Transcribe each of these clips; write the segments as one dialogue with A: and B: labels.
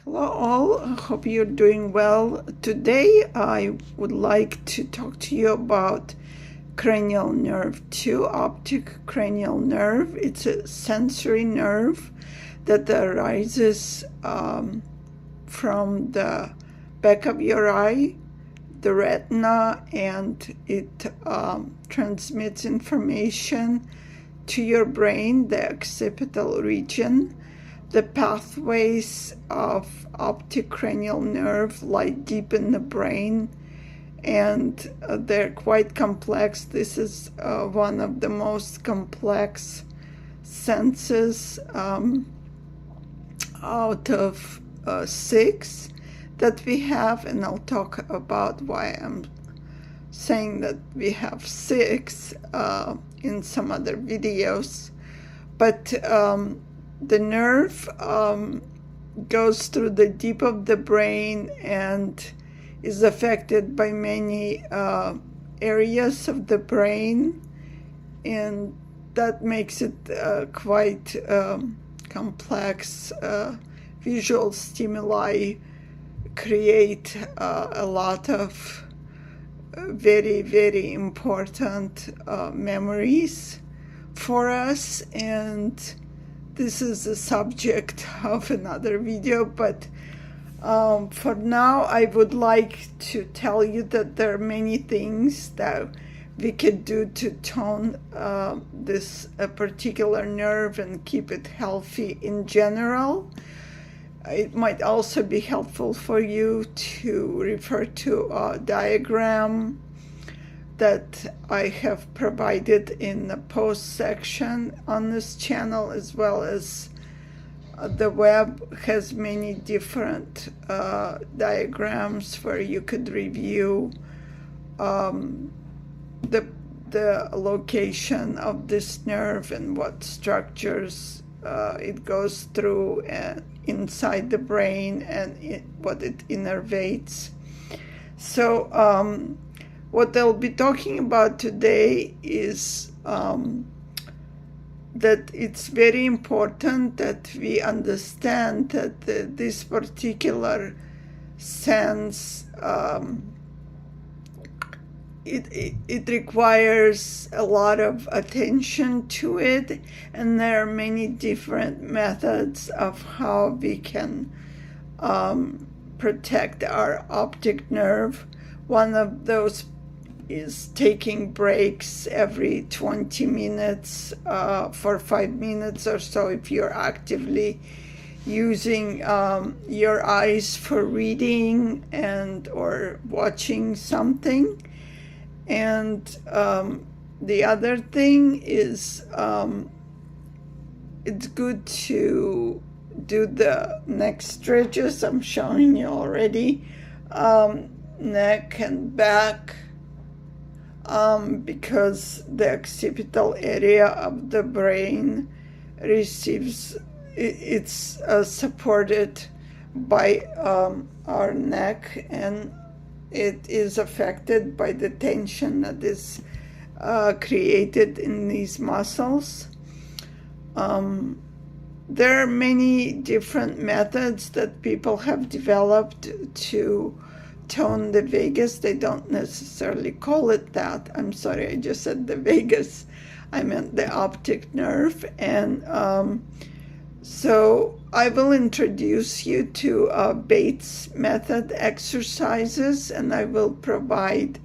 A: Hello all, I hope you're doing well. Today I would like to talk to you about cranial nerve 2, optic cranial nerve. It's a sensory nerve that arises from the back of your eye, the retina, and it transmits information to your brain, the occipital region. The pathways of optic cranial nerve lie deep in the brain, and they're quite complex. This is one of the most complex senses out of 6 that we have, and I'll talk about why I'm saying that we have 6 in some other videos. But the nerve goes through the deep of the brain and is affected by many areas of the brain, and that makes it quite complex. Visual stimuli create a lot of very, very important memories for us, and this is the subject of another video, but for now I would like to tell you that there are many things that we could do to tone this particular nerve and keep it healthy in general. It might also be helpful for you to refer to a diagram that I have provided in the post section on this channel, as well as the web has many different diagrams where you could review the location of this nerve and what structures it goes through inside the brain and what it innervates. So what I'll be talking about today is that it's very important that we understand that this particular sense, it requires a lot of attention to it, and there are many different methods of how we can protect our optic nerve. One of those is taking breaks every 20 minutes for 5 minutes or so if you're actively using your eyes for reading and or watching something. And the other thing is it's good to do the neck stretches I'm showing you already, neck and back, because the occipital area of the brain receives, it's supported by our neck, and it is affected by the tension that is created in these muscles. There are many different methods that people have developed to tone the vagus. They don't necessarily call it that. I'm sorry, I just said the vagus. I meant the optic nerve. And so I will introduce you to Bates method exercises, and I will provide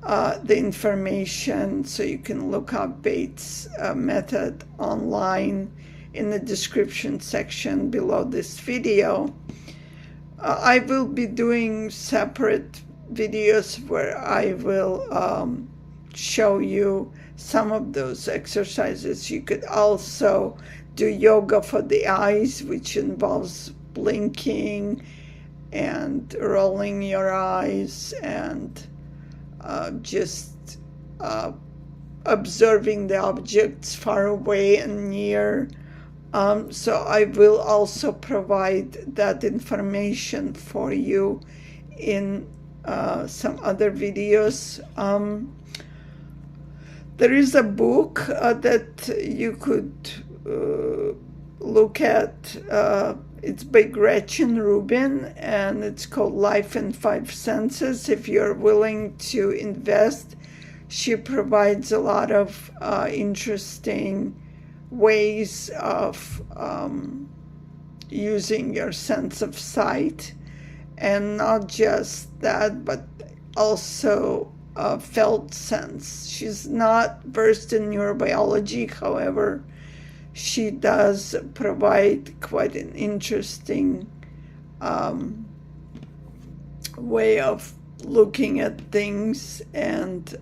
A: the information so you can look up Bates method online in the description section below this video. I will be doing separate videos where I will show you some of those exercises. You could also do yoga for the eyes, which involves blinking and rolling your eyes and just observing the objects far away and near. So I will also provide that information for you in some other videos. There is a book that you could look at, it's by Gretchen Rubin, and it's called Life in 5 Senses. If you're willing to invest, she provides a lot of interesting ways of using your sense of sight, and not just that, but also felt sense. She's not versed in neurobiology, however, she does provide quite an interesting way of looking at things, and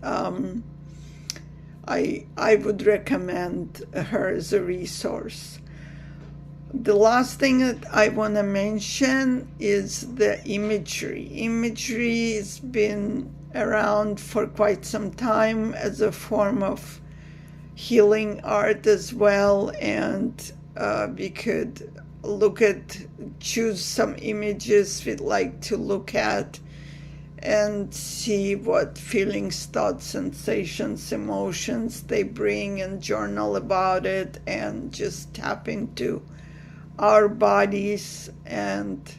A: I would recommend her as a resource. The last thing that I want to mention is the imagery. Imagery has been around for quite some time as a form of healing art as well, and we could choose some images we'd like to look at and see what feelings, thoughts, sensations, emotions they bring, and journal about it, and just tap into our bodies and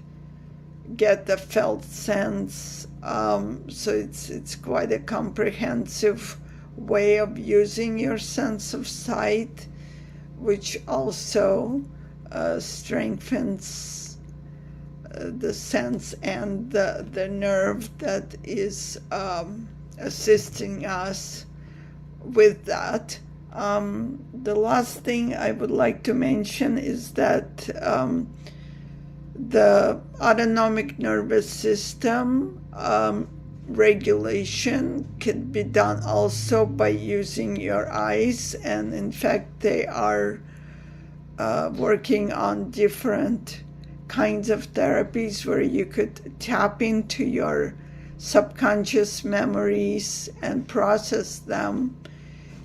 A: get the felt sense. So it's quite a comprehensive way of using your sense of sight, which also strengthens the sense and the nerve that is assisting us with that. The last thing I would like to mention is that the autonomic nervous system regulation can be done also by using your eyes, and in fact they are working on different kinds of therapies where you could tap into your subconscious memories and process them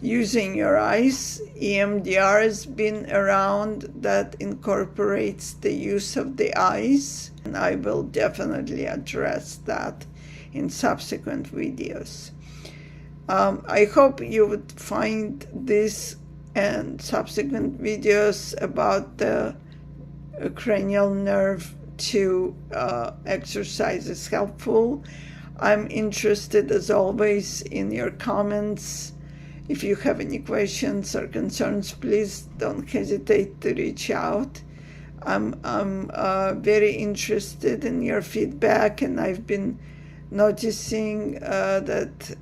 A: using your eyes. EMDR has been around that incorporates the use of the eyes, and I will definitely address that in subsequent videos. I hope you would find this and subsequent videos about the cranial nerve to exercises helpful. I'm interested, as always, in your comments. If you have any questions or concerns, please don't hesitate to reach out. I'm very interested in your feedback, and I've been noticing that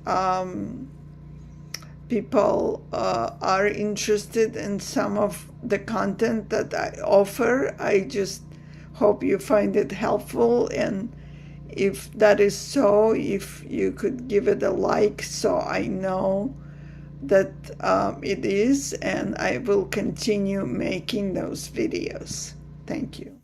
A: people are interested in some of the content that I offer. I just hope you find it helpful, and if that is so, if you could give it a like so I know that it is, and I will continue making those videos. Thank you.